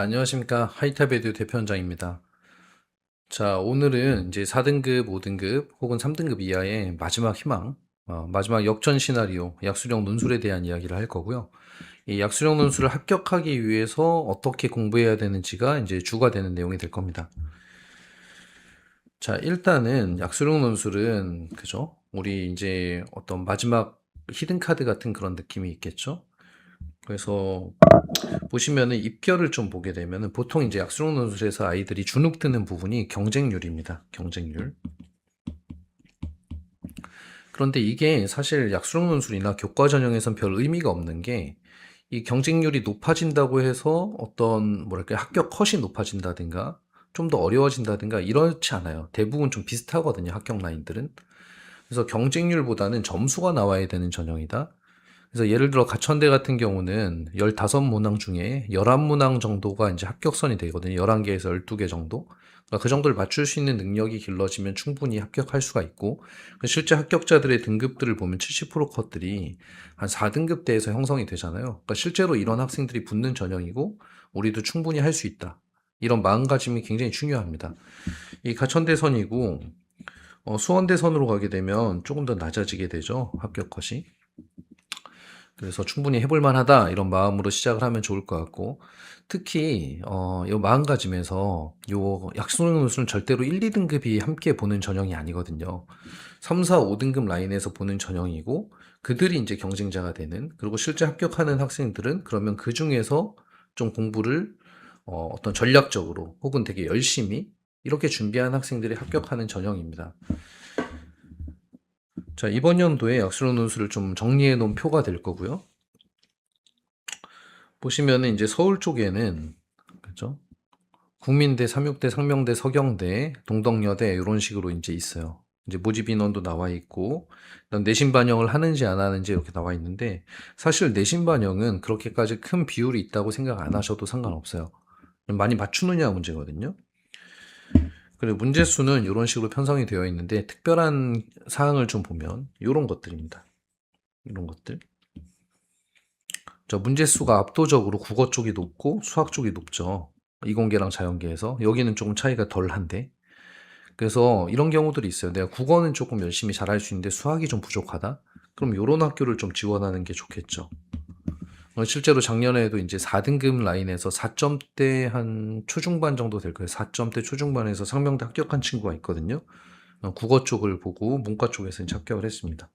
자, 안녕하십니까. 하이탑에듀 대표원장입니다. 자, 오늘은 이제 4등급, 5등급 혹은 3등급 이하의 마지막 희망, 마지막 역전 시나리오, 약수령 논술에 대한 이야기를 할 거고요. 이 약수령 논술을 합격하기 위해서 어떻게 공부해야 되는지가 이제 주가 되는 내용이 될 겁니다. 자, 일단은 약수령 논술은, 그죠? 우리 이제 어떤 마지막 히든카드 같은 그런 느낌이 있겠죠? 그래서 보시면은 입결을 좀 보게 되면은 보통 이제 약수령 논술에서 아이들이 주눅드는 부분이 경쟁률입니다. 경쟁률. 그런데 이게 사실 약수령 논술이나 교과 전형에선 별 의미가 없는 게 이 경쟁률이 높아진다고 해서 어떤 뭐랄까 합격 컷이 높아진다든가 좀 더 어려워진다든가 이렇지 않아요. 대부분 좀 비슷하거든요. 합격 라인들은. 그래서 경쟁률보다는 점수가 나와야 되는 전형이다. 그래서 예를 들어 가천대 같은 경우는 15문항 중에 11문항 정도가 이제 합격선이 되거든요. 11개에서 12개 정도. 그러니까 그 정도를 맞출 수 있는 능력이 길러지면 충분히 합격할 수가 있고, 실제 합격자들의 등급들을 보면 70% 컷들이 한 4등급대에서 형성이 되잖아요. 그러니까 실제로 이런 학생들이 붙는 전형이고, 우리도 충분히 할 수 있다. 이런 마음가짐이 굉장히 중요합니다. 이 가천대선이고, 수원대선으로 가게 되면 조금 더 낮아지게 되죠. 합격 컷이. 그래서 충분히 해볼 만하다 이런 마음으로 시작을 하면 좋을 것 같고, 특히 이 마음가짐에서 요 약수능 논술은 절대로 1, 2등급이 함께 보는 전형이 아니거든요. 3, 4, 5등급 라인에서 보는 전형이고, 그들이 이제 경쟁자가 되는, 그리고 실제 합격하는 학생들은 그러면 그 중에서 좀 공부를 어떤 전략적으로 혹은 되게 열심히 이렇게 준비한 학생들이 합격하는 전형입니다. 자, 이번 연도에 약수능 논술을 좀 정리해 놓은 표가 될 거고요. 보시면은 이제 서울 쪽에는 그죠? 국민대, 삼육대, 상명대, 서경대, 동덕여대 이런 식으로 이제 있어요. 이제 모집 인원도 나와 있고, 그다음 내신 반영을 하는지 안 하는지 이렇게 나와 있는데, 사실 내신 반영은 그렇게까지 큰 비율이 있다고 생각 안 하셔도 상관없어요. 많이 맞추느냐 문제거든요. 그리고 문제 수는 이런 식으로 편성이 되어 있는데, 특별한 사항을 좀 보면 이런 것들입니다. 이런 것들. 저 문제 수가 압도적으로 국어 쪽이 높고 수학 쪽이 높죠. 이공계랑 자연계에서. 여기는 조금 차이가 덜한데. 그래서 이런 경우들이 있어요. 내가 국어는 조금 열심히 잘할 수 있는데 수학이 좀 부족하다? 그럼 요런 학교를 좀 지원하는 게 좋겠죠. 실제로 작년에도 이제 4등급 라인에서 4점대 한 초중반 정도 될 거예요. 4점대 초중반에서 상명대 합격한 친구가 있거든요. 국어 쪽을 보고 문과 쪽에서 이제 합격을 했습니다.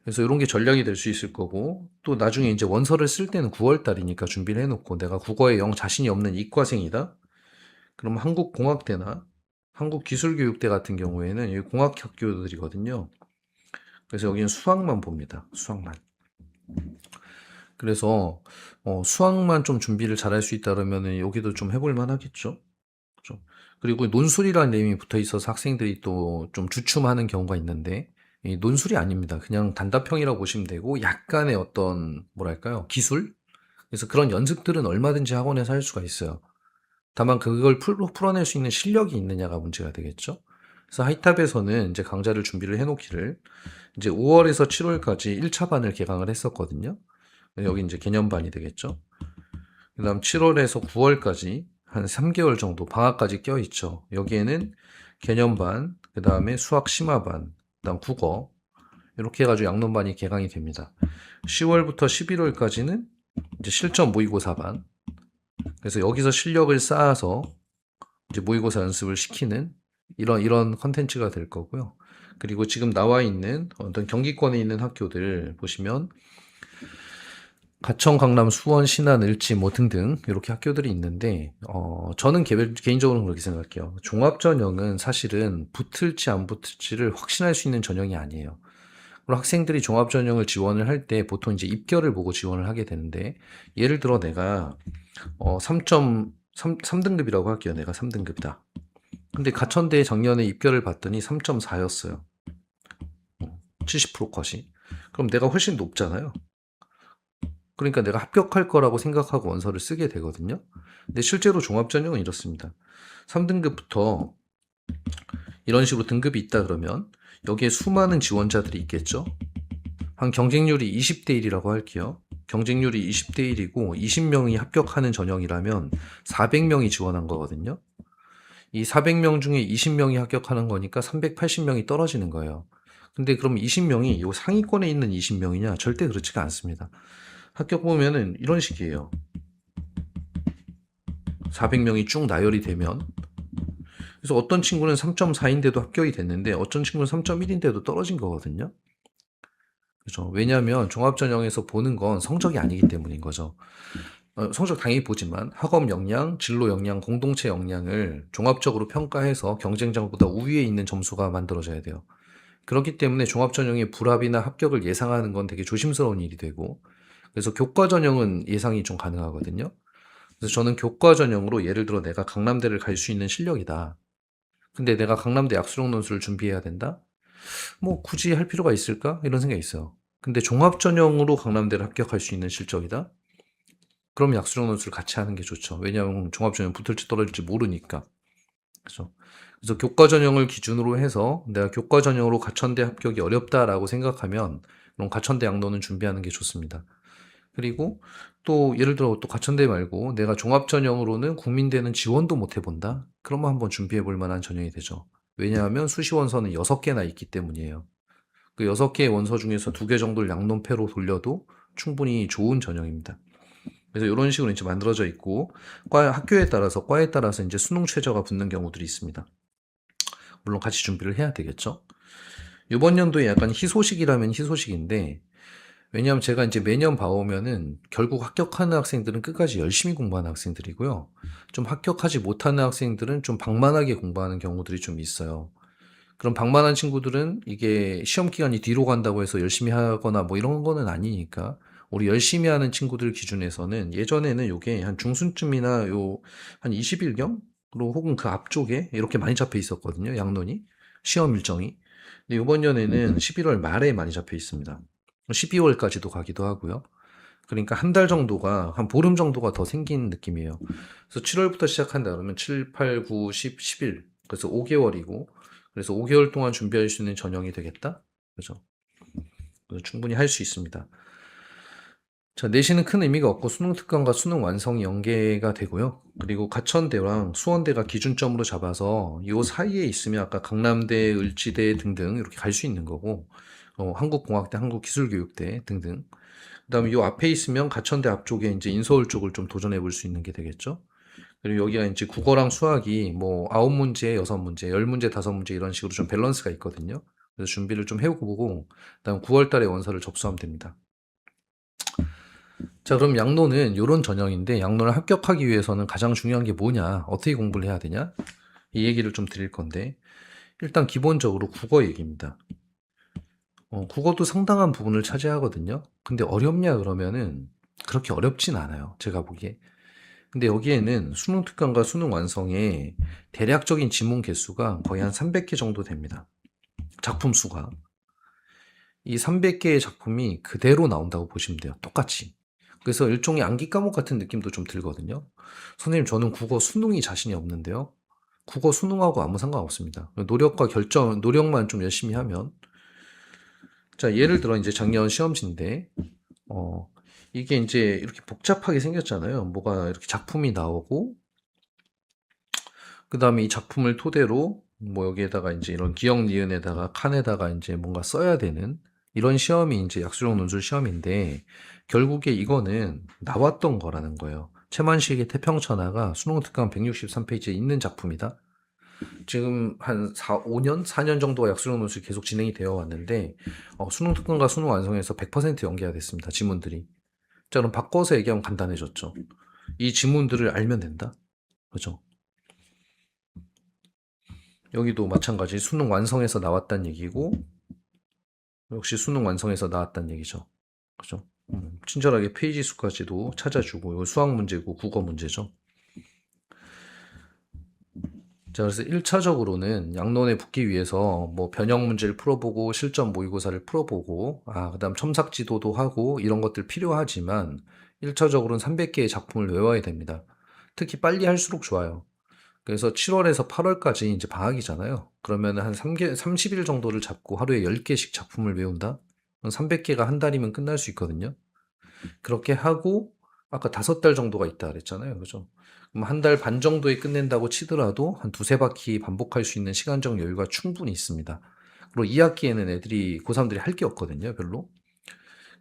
그래서 이런 게 전략이 될 수 있을 거고, 또 나중에 이제 원서를 쓸 때는 9월 달이니까 준비를 해놓고 내가 국어에 영 자신이 없는 이과생이다? 그럼 한국공학대나 한국기술교육대 같은 경우에는 이 공학학교들이거든요. 그래서 여기는 수학만 봅니다. 수학만. 그래서 수학만 좀 준비를 잘할 수 있다 그러면은 여기도 좀 해볼 만하겠죠. 그죠? 그리고 논술이라는 내용이 붙어 있어서 학생들이 또 좀 주춤하는 경우가 있는데, 이 논술이 아닙니다. 그냥 단답형이라고 보시면 되고, 약간의 어떤 뭐랄까요, 기술? 그래서 그런 연습들은 얼마든지 학원에서 할 수가 있어요. 다만 그걸 풀어낼 수 있는 실력이 있느냐가 문제가 되겠죠. 그래서 하이탑에서는 이제 강좌를 준비를 해놓기를 이제 5월에서 7월까지 1차 반을 개강을 했었거든요. 여기 이제 개념반이 되겠죠. 그 다음 7월에서 9월까지 한 3개월 정도 방학까지 껴있죠. 여기에는 개념반, 그 다음에 수학 심화반, 그 다음 국어 이렇게 해가지고 양론반이 개강이 됩니다. 10월부터 11월까지는 이제 실전 모의고사반. 그래서 여기서 실력을 쌓아서 이제 모의고사 연습을 시키는 이런 컨텐츠가 될 거고요. 그리고 지금 나와 있는 어떤 경기권에 있는 학교들 보시면 가천, 강남, 수원, 신안, 을지 뭐 등등 이렇게 학교들이 있는데 저는 개인적으로 그렇게 생각해요. 종합전형은 사실은 붙을지 안 붙을지를 확신할 수 있는 전형이 아니에요. 그리고 학생들이 종합전형을 지원을 할 때 보통 이제 입결을 보고 지원을 하게 되는데, 예를 들어 내가 3등급이라고 할게요. 내가 3등급이다. 근데 가천대에 작년에 입결을 봤더니 3.4였어요. 70% 컷이. 그럼 내가 훨씬 높잖아요. 그러니까 내가 합격할 거라고 생각하고 원서를 쓰게 되거든요. 근데 실제로 종합전형은 이렇습니다. 3등급부터 이런 식으로 등급이 있다 그러면 여기에 수많은 지원자들이 있겠죠. 한 경쟁률이 20대 1이라고 할게요. 경쟁률이 20대 1이고 20명이 합격하는 전형이라면 400명이 지원한 거거든요. 이 400명 중에 20명이 합격하는 거니까 380명이 떨어지는 거예요. 근데 그럼 20명이 요 상위권에 있는 20명이냐? 절대 그렇지가 않습니다. 합격 보면은 이런 식이에요. 400명이 쭉 나열이 되면, 그래서 어떤 친구는 3.4인데도 합격이 됐는데 어떤 친구는 3.1인데도 떨어진 거거든요. 그죠? 왜냐하면 종합전형에서 보는 건 성적이 아니기 때문인 거죠. 성적 당연히 보지만 학업 역량, 진로 역량, 공동체 역량을 종합적으로 평가해서 경쟁자보다 우위에 있는 점수가 만들어져야 돼요. 그렇기 때문에 종합전형의 불합이나 합격을 예상하는 건 되게 조심스러운 일이 되고, 그래서 교과전형은 예상이 좀 가능하거든요. 그래서 저는 교과전형으로 예를 들어 내가 강남대를 갈 수 있는 실력이다. 근데 내가 강남대 약수령 논술을 준비해야 된다? 뭐 굳이 할 필요가 있을까? 이런 생각이 있어요. 근데 종합전형으로 강남대를 합격할 수 있는 실적이다? 그럼 약수령 논술을 같이 하는 게 좋죠. 왜냐하면 종합전형 붙을지 떨어질지 모르니까. 그죠? 그래서 교과 전형을 기준으로 해서 내가 교과 전형으로 가천대 합격이 어렵다라고 생각하면 그럼 가천대 양론은 준비하는 게 좋습니다. 그리고 또 예를 들어 또 가천대 말고 내가 종합 전형으로는 국민대는 지원도 못 해본다? 그러면 한번 준비해 볼 만한 전형이 되죠. 왜냐하면 수시 원서는 6개나 있기 때문이에요. 그 6개의 원서 중에서 2개 정도를 양론패로 돌려도 충분히 좋은 전형입니다. 그래서 이런 식으로 이제 만들어져 있고, 학교에 따라서, 과에 따라서 이제 수능 최저가 붙는 경우들이 있습니다. 물론 같이 준비를 해야 되겠죠. 이번 연도에 약간 희소식이라면 희소식인데, 왜냐하면 제가 이제 매년 봐오면은 결국 합격하는 학생들은 끝까지 열심히 공부하는 학생들이고요. 좀 합격하지 못하는 학생들은 좀 방만하게 공부하는 경우들이 좀 있어요. 그럼 방만한 친구들은 이게 시험 기간이 뒤로 간다고 해서 열심히 하거나 뭐 이런 거는 아니니까 우리 열심히 하는 친구들 기준에서는 예전에는 요게 한 중순쯤이나 요 한 20일경으로 혹은 그 앞쪽에 이렇게 많이 잡혀 있었거든요. 양론이 시험 일정이. 근데 이번 년에는 11월 말에 많이 잡혀 있습니다. 12월까지도 가기도 하고요. 그러니까 한 달 정도가 한 보름 정도가 더 생긴 느낌이에요. 그래서 7월부터 시작한다 그러면 7, 8, 9, 10, 11 그래서 5개월이고 그래서 5개월 동안 준비할 수 있는 전형이 되겠다. 그죠? 그래서 충분히 할 수 있습니다. 자, 내신은 큰 의미가 없고 수능 특강과 수능 완성이 연계가 되고요. 그리고 가천대랑 수원대가 기준점으로 잡아서 이 사이에 있으면 아까 강남대, 을지대 등등 이렇게 갈 수 있는 거고, 한국공학대, 한국기술교육대 등등. 그다음에 이 앞에 있으면 가천대 앞쪽에 이제 인서울 쪽을 좀 도전해 볼 수 있는 게 되겠죠. 그리고 여기가 이제 국어랑 수학이 뭐 9문제, 6문제, 10문제, 5문제 이런 식으로 좀 밸런스가 있거든요. 그래서 준비를 좀 해보고 그다음 9월 달에 원서를 접수하면 됩니다. 자, 그럼 양로는 이런 전형인데 양로를 합격하기 위해서는 가장 중요한 게 뭐냐? 어떻게 공부를 해야 되냐? 이 얘기를 좀 드릴 건데 일단 기본적으로 국어 얘기입니다. 국어도 상당한 부분을 차지하거든요. 근데 어렵냐 그러면은 그렇게 어렵진 않아요. 제가 보기에. 근데 여기에는 수능 특강과 수능 완성에 대략적인 지문 개수가 거의 한 300개 정도 됩니다. 작품 수가. 이 300개의 작품이 그대로 나온다고 보시면 돼요. 똑같이. 그래서 일종의 암기 과목 같은 느낌도 좀 들거든요. 선생님, 저는 국어 수능이 자신이 없는데요. 국어 수능하고 아무 상관없습니다. 노력과 결정, 노력만 좀 열심히 하면. 자, 예를 들어 이제 작년 시험지인데, 어, 이게 이제 이렇게 복잡하게 생겼잖아요. 뭐가 이렇게 작품이 나오고, 그 다음에 이 작품을 토대로 뭐 여기에다가 이제 이런 기역 니은에다가 칸에다가 이제 뭔가 써야 되는 이런 시험이 이제 약수령 논술 시험인데 결국에 이거는 나왔던 거라는 거예요. 최만식의 태평천하가 수능 특강 163페이지에 있는 작품이다. 지금 한 5년, 4년 정도가 약수령 논술이 계속 진행이 되어 왔는데 수능 특강과 수능 완성에서 100% 연계가 됐습니다. 지문들이. 자, 그럼 바꿔서 얘기하면 간단해졌죠. 이 지문들을 알면 된다. 그죠? 여기도 마찬가지 수능 완성에서 나왔단 얘기고 역시 수능 완성에서 나왔단 얘기죠. 그죠? 친절하게 페이지 수까지도 찾아주고 이거 수학 문제고 국어 문제죠. 자, 그래서 1차적으로는 양론에 붙기 위해서 뭐 변형 문제를 풀어보고 실전 모의고사를 풀어보고 그다음 첨삭 지도도 하고 이런 것들 필요하지만 1차적으로는 300개의 작품을 외워야 됩니다. 특히 빨리 할수록 좋아요. 그래서 7월에서 8월까지 이제 방학이잖아요. 그러면 한 30일 정도를 잡고 하루에 10개씩 작품을 외운다? 300개가 한 달이면 끝날 수 있거든요. 그렇게 하고 아까 5달 정도가 있다 그랬잖아요. 그죠? 그럼 1달 반 정도에 끝낸다고 치더라도 한 두세 바퀴 반복할 수 있는 시간적 여유가 충분히 있습니다. 그리고 2학기에는 애들이 고3들이 할 게 없거든요, 별로.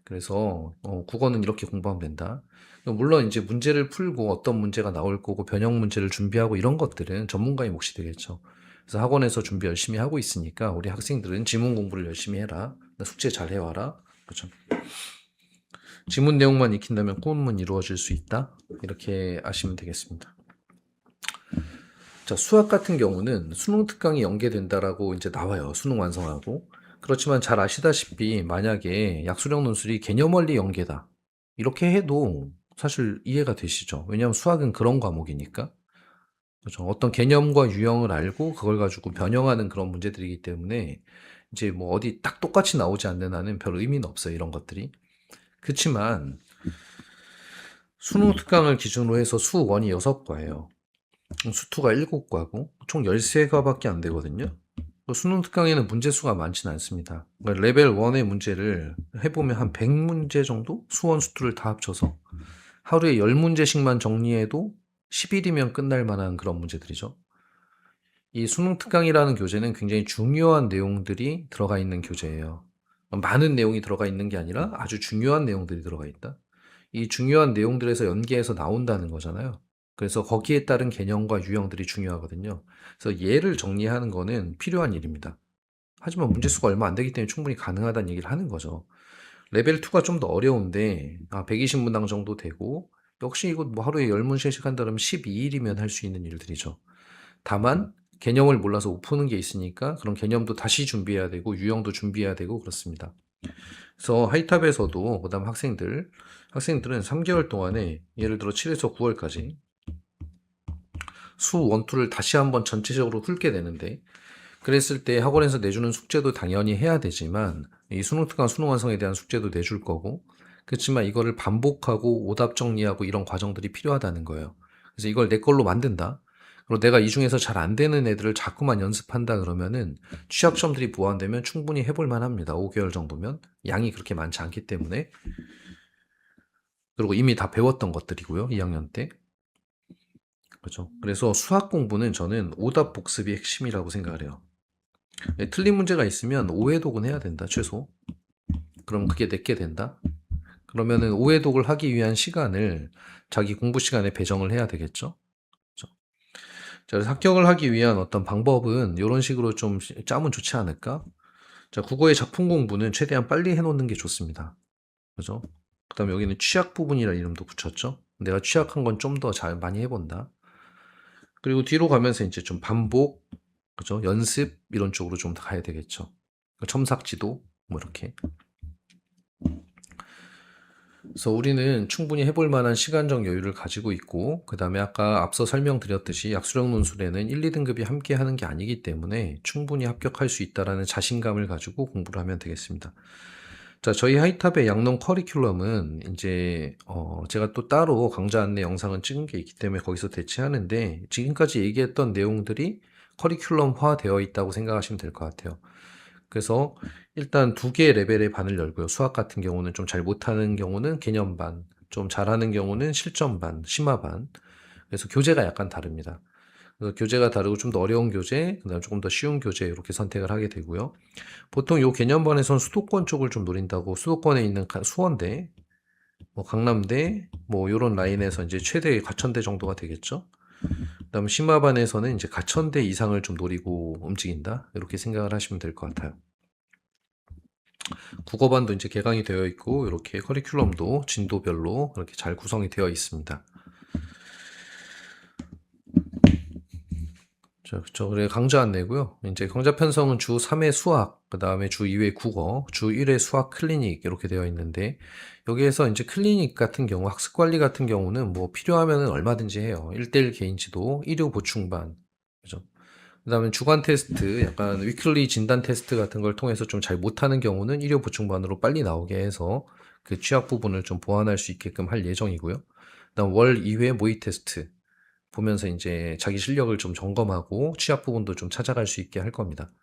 그래서 국어는 이렇게 공부하면 된다. 물론 이제 문제를 풀고 어떤 문제가 나올 거고 변형 문제를 준비하고 이런 것들은 전문가의 몫이 되겠죠. 그래서 학원에서 준비 열심히 하고 있으니까 우리 학생들은 지문 공부를 열심히 해라. 숙제 잘 해와라. 그렇죠. 지문 내용만 익힌다면 꿈은 이루어질 수 있다. 이렇게 아시면 되겠습니다. 자, 수학 같은 경우는 수능 특강이 연계된다라고 이제 나와요. 수능 완성하고. 그렇지만 잘 아시다시피 만약에 약수령 논술이 개념 원리 연계다. 이렇게 해도 사실 이해가 되시죠? 왜냐하면 수학은 그런 과목이니까. 그렇죠. 어떤 개념과 유형을 알고 그걸 가지고 변형하는 그런 문제들이기 때문에 이제 뭐 어디 딱 똑같이 나오지 않는 한은 별 의미는 없어요. 이런 것들이. 그렇지만 수능 특강을 기준으로 해서 수1이 6과예요. 수2가 7과고 총 13과밖에 안 되거든요. 수능 특강에는 문제 수가 많지는 않습니다. 그러니까 레벨 1의 문제를 해보면 한 100문제 정도? 수원, 수투를 다 합쳐서 하루에 10문제씩만 정리해도 10일이면 끝날 만한 그런 문제들이죠. 이 수능 특강이라는 교재는 굉장히 중요한 내용들이 들어가 있는 교재예요. 많은 내용이 들어가 있는 게 아니라 아주 중요한 내용들이 들어가 있다. 이 중요한 내용들에서 연계해서 나온다는 거잖아요. 그래서 거기에 따른 개념과 유형들이 중요하거든요. 그래서 얘를 정리하는 거는 필요한 일입니다. 하지만 문제수가 얼마 안 되기 때문에 충분히 가능하다는 얘기를 하는 거죠. 레벨 2가 좀 더 어려운데 120문항 정도 되고 역시 이거 뭐 하루에 10문제씩 한다면 12일이면 할 수 있는 일들이죠. 다만 개념을 몰라서 못 푸는 게 있으니까 그런 개념도 다시 준비해야 되고 유형도 준비해야 되고 그렇습니다. 그래서 하이탑에서도 그다음 학생들은 3개월 동안에 예를 들어 7에서 9월까지 수 1, 2를 다시 한번 전체적으로 훑게 되는데 그랬을 때 학원에서 내주는 숙제도 당연히 해야 되지만 이 수능 특강 수능 완성에 대한 숙제도 내줄 거고 그렇지만 이거를 반복하고 오답 정리하고 이런 과정들이 필요하다는 거예요. 그래서 이걸 내 걸로 만든다. 그리고 내가 이 중에서 잘 안 되는 애들을 자꾸만 연습한다 그러면은 취약점들이 보완되면 충분히 해볼 만합니다. 5개월 정도면 양이 그렇게 많지 않기 때문에 그리고 이미 다 배웠던 것들이고요. 2학년 때. 그렇죠. 그래서 수학 공부는 저는 오답 복습이 핵심이라고 생각을 해요. 틀린 문제가 있으면 오해독은 해야 된다, 최소. 그럼 그게 내게 된다? 그러면은 오해독을 하기 위한 시간을 자기 공부 시간에 배정을 해야 되겠죠? 그렇죠? 자, 그래서 합격을 하기 위한 어떤 방법은 이런 식으로 좀 짜면 좋지 않을까? 자, 국어의 작품 공부는 최대한 빨리 해놓는 게 좋습니다. 그죠? 그 다음에 여기는 취약 부분이라는 이름도 붙였죠? 내가 취약한 건 좀 더 잘 많이 해본다. 그리고 뒤로 가면서 이제 좀 반복, 그죠? 연습, 이런 쪽으로 좀 가야 되겠죠. 첨삭지도, 뭐 이렇게. 그래서 우리는 충분히 해볼 만한 시간적 여유를 가지고 있고, 그 다음에 아까 앞서 설명드렸듯이 약수령 논술에는 1, 2등급이 함께 하는 게 아니기 때문에 충분히 합격할 수 있다라는 자신감을 가지고 공부를 하면 되겠습니다. 자, 저희 하이탑의 양론 커리큘럼은 이제 제가 또 따로 강좌 안내 영상은 찍은 게 있기 때문에 거기서 대체하는데 지금까지 얘기했던 내용들이 커리큘럼화 되어 있다고 생각하시면 될 것 같아요. 그래서 일단 2개의 레벨의 반을 열고요. 수학 같은 경우는 좀 잘 못하는 경우는 개념반, 좀 잘하는 경우는 실전반, 심화반. 그래서 교재가 약간 다릅니다. 그래서 교재가 다르고 좀 더 어려운 교재, 그다음 조금 더 쉬운 교재 이렇게 선택을 하게 되고요. 보통 요 개념반에선 수도권 쪽을 좀 노린다고 수도권에 있는 수원대, 뭐 강남대, 뭐 요런 라인에서 이제 최대 과천대 정도가 되겠죠. 그다음 심화반에서는 이제 가천대 이상을 좀 노리고 움직인다. 이렇게 생각을 하시면 될 것 같아요. 국어반도 이제 개강이 되어 있고 이렇게 커리큘럼도 진도별로 이렇게 잘 구성이 되어 있습니다. 자, 그쵸. 그래, 강좌 안내고요. 이제 강좌 편성은 주 3회 수학, 그 다음에 주 2회 국어, 주 1회 수학 클리닉 이렇게 되어 있는데 여기에서 이제 클리닉 같은 경우, 학습 관리 같은 경우는 뭐 필요하면은 얼마든지 해요. 1대1 개인 지도, 일요 보충반, 그죠? 그 다음에 주간 테스트, 약간 위클리 진단 테스트 같은 걸 통해서 좀 잘 못하는 경우는 일요 보충반으로 빨리 나오게 해서 그 취약 부분을 좀 보완할 수 있게끔 할 예정이고요. 그다음 월 2회 모의 테스트 보면서 이제 자기 실력을 좀 점검하고 취약 부분도 좀 찾아갈 수 있게 할 겁니다.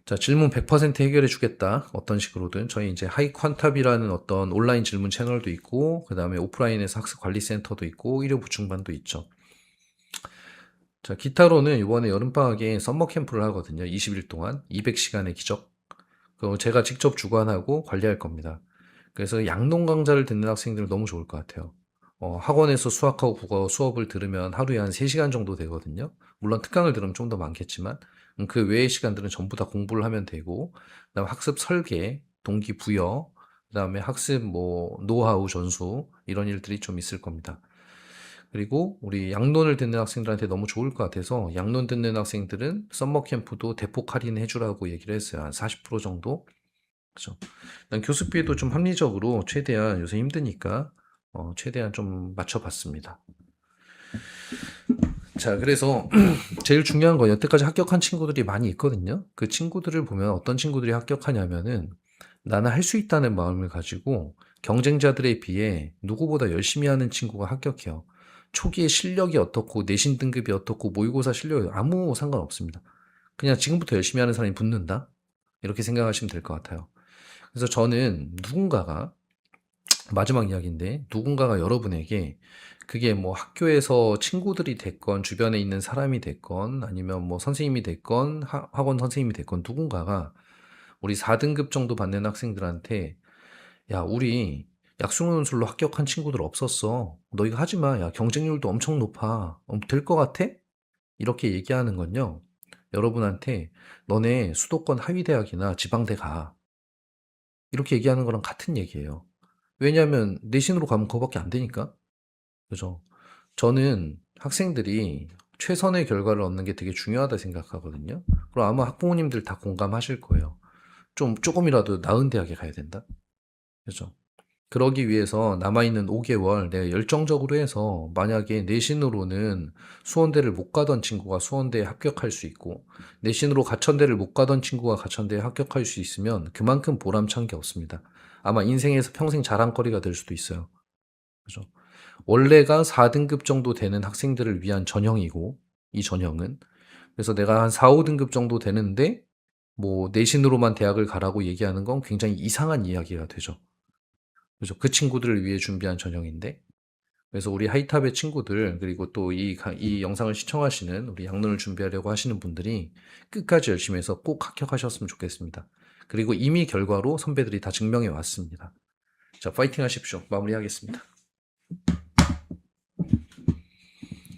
자, 질문 100% 해결해 주겠다. 어떤 식으로든. 저희 이제 하이퀀탑이라는 어떤 온라인 질문 채널도 있고, 그 다음에 오프라인에서 학습 관리 센터도 있고, 의료 보충반도 있죠. 자, 기타로는 이번에 여름방학에 썸머 캠프를 하거든요. 20일 동안. 200시간의 기적. 그거 제가 직접 주관하고 관리할 겁니다. 그래서 양론 강좌를 듣는 학생들은 너무 좋을 것 같아요. 학원에서 수학하고 국어 수업을 들으면 하루에 한 3시간 정도 되거든요. 물론 특강을 들으면 좀 더 많겠지만, 그 외의 시간들은 전부 다 공부를 하면 되고, 그다음 학습 설계, 동기부여, 그다음에 학습 뭐 노하우 전수 이런 일들이 좀 있을 겁니다. 그리고 우리 양론을 듣는 학생들한테 너무 좋을 것 같아서 양론 듣는 학생들은 썸머 캠프도 대폭 할인해 주라고 얘기를 했어요. 한 40% 정도. 그죠. 난 교습비도 좀 합리적으로 최대한 요새 힘드니까 최대한 좀 맞춰봤습니다. 자, 그래서 제일 중요한 건 여태까지 합격한 친구들이 많이 있거든요. 그 친구들을 보면 어떤 친구들이 합격하냐면은 나는 할 수 있다는 마음을 가지고 경쟁자들에 비해 누구보다 열심히 하는 친구가 합격해요. 초기에 실력이 어떻고 내신 등급이 어떻고 모의고사 실력이 아무 상관없습니다. 그냥 지금부터 열심히 하는 사람이 붙는다? 이렇게 생각하시면 될 것 같아요. 그래서 저는 누군가가 마지막 이야기인데 누군가가 여러분에게 그게 뭐 학교에서 친구들이 됐건 주변에 있는 사람이 됐건 아니면 뭐 선생님이 됐건 학원 선생님이 됐건 누군가가 우리 4등급 정도 받는 학생들한테 야 우리 약수논술로 합격한 친구들 없었어. 너 이거 하지 마. 야 경쟁률도 엄청 높아. 될 것 같아? 이렇게 얘기하는 건요. 여러분한테 너네 수도권 하위대학이나 지방대 가. 이렇게 얘기하는 거랑 같은 얘기예요. 왜냐하면 내신으로 가면 그거밖에 안 되니까. 그죠? 저는 학생들이 최선의 결과를 얻는 게 되게 중요하다 생각하거든요. 그럼 아마 학부모님들 다 공감하실 거예요. 좀 조금이라도 나은 대학에 가야 된다. 그죠? 그러기 위해서 남아있는 5개월 내가 열정적으로 해서 만약에 내신으로는 수원대를 못 가던 친구가 수원대에 합격할 수 있고 내신으로 가천대를 못 가던 친구가 가천대에 합격할 수 있으면 그만큼 보람찬 게 없습니다. 아마 인생에서 평생 자랑거리가 될 수도 있어요. 그죠? 원래가 4등급 정도 되는 학생들을 위한 전형이고 이 전형은 그래서 내가 한 4, 5등급 정도 되는데 뭐 내신으로만 대학을 가라고 얘기하는 건 굉장히 이상한 이야기가 되죠. 그죠? 그 친구들을 위해 준비한 전형인데 그래서 우리 하이탑의 친구들 그리고 또 이 영상을 시청하시는 우리 양론을 준비하려고 하시는 분들이 끝까지 열심히 해서 꼭 합격하셨으면 좋겠습니다. 그리고 이미 결과로 선배들이 다 증명해 왔습니다. 자, 파이팅 하십시오. 마무리하겠습니다.